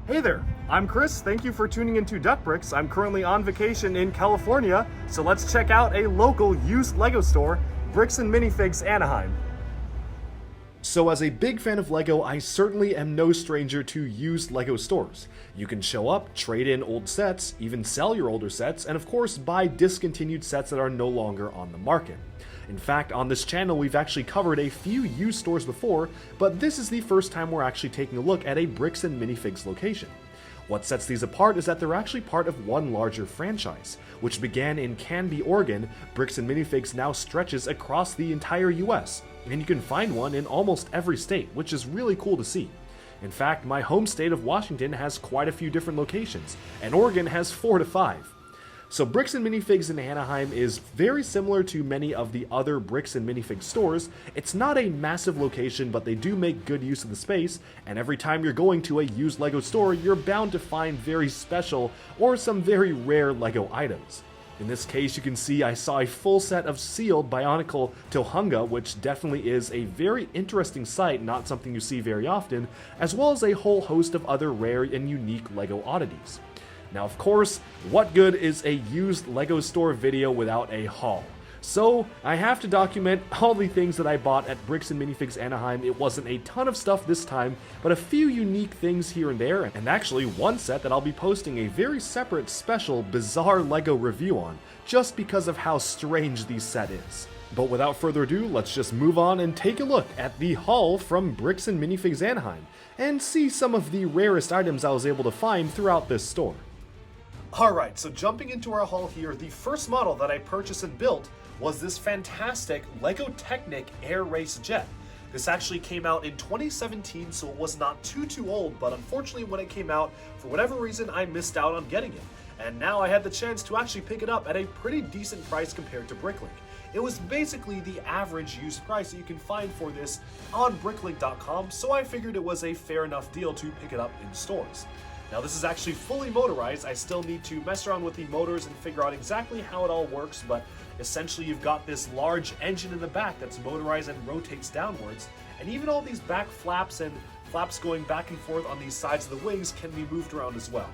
Hey there, I'm Chris. Thank you for tuning into Duck Bricks. I'm currently on vacation in California, so let's check out a local used Lego store, Bricks and Minifigs Anaheim. So as a big fan of Lego, I certainly am no stranger to used Lego stores. You can show up, trade in old sets, even sell your older sets, and of course buy discontinued sets that are no longer on the market. In fact, on this channel we've actually covered a few used stores before, but this is the first time we're actually taking a look at a Bricks and Minifigs location. What sets these apart is that they're actually part of one larger franchise, which began in Canby, Oregon. Bricks and Minifigs now stretches across the entire US, and you can find one in almost every state, which is really cool to see. In fact, my home state of Washington has quite a few different locations, and Oregon has 4 to 5. So Bricks and Minifigs in Anaheim is very similar to many of the other Bricks and Minifigs stores. It's not a massive location, but they do make good use of the space, and every time you're going to a used Lego store, you're bound to find very special or some very rare Lego items. In this case, you can see I saw a full set of sealed Bionicle Tohunga, which definitely is a very interesting sight, not something you see very often, as well as a whole host of other rare and unique Lego oddities. Now, of course, what good is a used Lego store video without a haul? So, I have to document all the things that I bought at Bricks and Minifigs Anaheim. It wasn't a ton of stuff this time, but a few unique things here and there, and actually one set that I'll be posting a very separate, special, bizarre Lego review on, just because of how strange the set is. But without further ado, let's just move on and take a look at the haul from Bricks and Minifigs Anaheim, and see some of the rarest items I was able to find throughout this store. Alright, so jumping into our haul here, the first model that I purchased and built was this fantastic LEGO Technic Air Race Jet. This actually came out in 2017, so it was not too old, but unfortunately when it came out, for whatever reason, I missed out on getting it. And now I had the chance to actually pick it up at a pretty decent price compared to Bricklink. It was basically the average used price that you can find for this on bricklink.com, so I figured it was a fair enough deal to pick it up in stores. Now this is actually fully motorized. I still need to mess around with the motors and figure out exactly how it all works, but essentially you've got this large engine in the back that's motorized and rotates downwards, and even all these back flaps and flaps going back and forth on these sides of the wings can be moved around as well.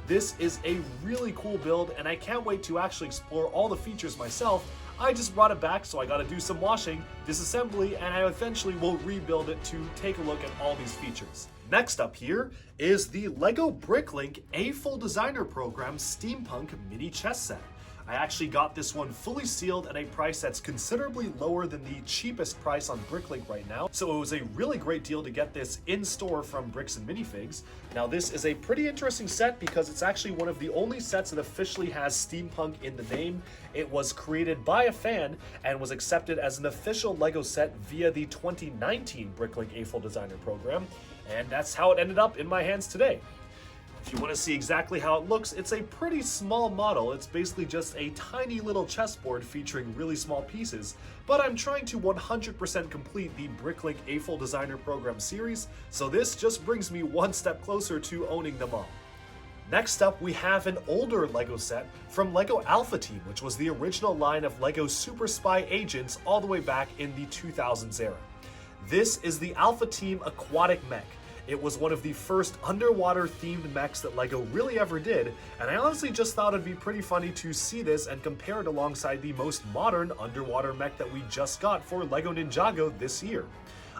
This is a really cool build, and I can't wait to actually explore all the features myself. I just brought it back, so I gotta do some washing, disassembly, and I eventually will rebuild it to take a look at all these features. Next up here is the LEGO Bricklink A Full Designer Program Steampunk Mini Chess Set. I actually got this one fully sealed at a price that's considerably lower than the cheapest price on Bricklink right now, so it was a really great deal to get this in store from Bricks and Minifigs. Now this is a pretty interesting set because it's actually one of the only sets that officially has steampunk in the name. It was created by a fan and was accepted as an official LEGO set via the 2019 Bricklink A Full Designer Program, and that's how it ended up in my hands today. If you want to see exactly how it looks, it's a pretty small model. It's basically just a tiny little chessboard featuring really small pieces, but I'm trying to 100% complete the Bricklink A Full Designer Program series, so this just brings me one step closer to owning them all. Next up, we have an older LEGO set from LEGO Alpha Team, which was the original line of LEGO Super Spy agents all the way back in the 2000s era. This is the Alpha Team Aquatic Mech. It was one of the first underwater themed mechs that LEGO really ever did, and I honestly just thought it'd be pretty funny to see this and compare it alongside the most modern underwater mech that we just got for LEGO Ninjago this year.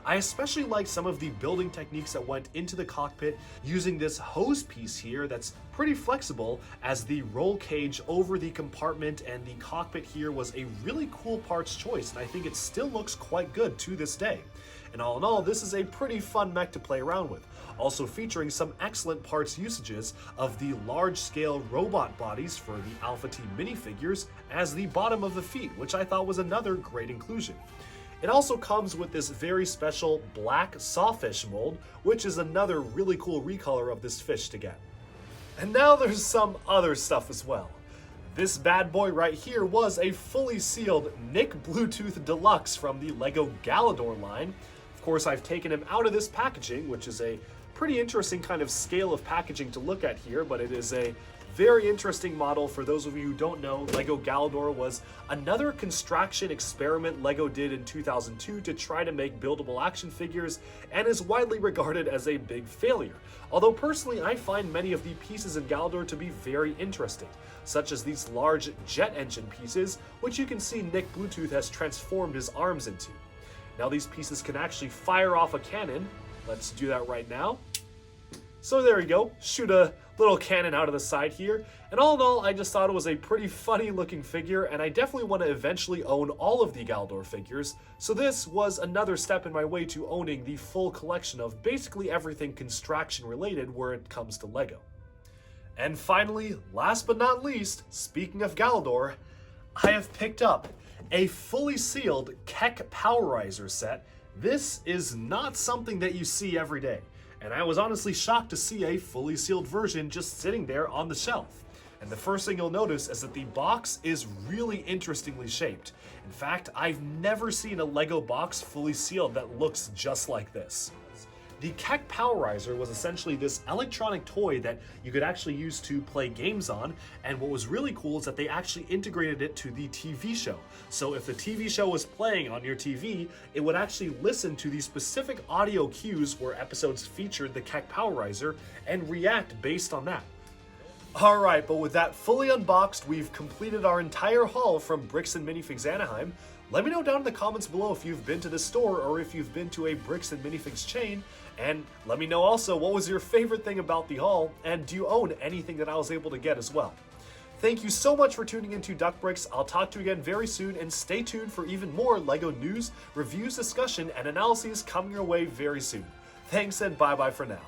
I especially like some of the building techniques that went into the cockpit using this hose piece here that's pretty flexible as the roll cage over the compartment, and the cockpit here was a really cool parts choice, and I think it still looks quite good to this day. And all in all, this is a pretty fun mech to play around with, also featuring some excellent parts usages of the large-scale robot bodies for the Alpha Team minifigures as the bottom of the feet, which I thought was another great inclusion. It also comes with this very special black sawfish mold, which is another really cool recolor of this fish to get. And now there's some other stuff as well. This bad boy right here was a fully sealed Nick Bluetooth Deluxe from the LEGO Galador line. Of course, I've taken him out of this packaging, which is a pretty interesting kind of scale of packaging to look at here, but it is a Very interesting model. For those of you who don't know, Lego Galador was another construction experiment Lego did in 2002 to try to make buildable action figures, and is widely regarded as a big failure. Although personally I find many of the pieces in Galador to be very interesting, such as these large jet engine pieces, which you can see Nick Bluetooth has transformed his arms into. Now these pieces can actually fire off a cannon. Let's do that right now. So there we go, shoot a little cannon out of the side here, and all in all, I just thought it was a pretty funny looking figure, and I definitely want to eventually own all of the Galador figures, so this was another step in my way to owning the full collection of basically everything construction related where it comes to Lego. And finally, last but not least, speaking of Galador, I have picked up a fully sealed Keck Powerizer set. This is not something that you see every day, and I was honestly shocked to see a fully sealed version just sitting there on the shelf. And the first thing you'll notice is that the box is really interestingly shaped. In fact, I've never seen a Lego box fully sealed that looks just like this. The Keck Powerizer was essentially this electronic toy that you could actually use to play games on, and what was really cool is that they actually integrated it to the TV show. So if the TV show was playing on your TV, it would actually listen to the specific audio cues where episodes featured the Keck Powerizer and react based on that. Alright, but with that fully unboxed, we've completed our entire haul from Bricks and Minifigs Anaheim. Let me know down in the comments below if you've been to this store or if you've been to a Bricks and Minifigs chain, and let me know also what was your favorite thing about the haul, and do you own anything that I was able to get as well. Thank you so much for tuning into Duck Bricks. I'll talk to you again very soon, and stay tuned for even more Lego news, reviews, discussion, and analyses coming your way very soon. Thanks, and bye-bye for now.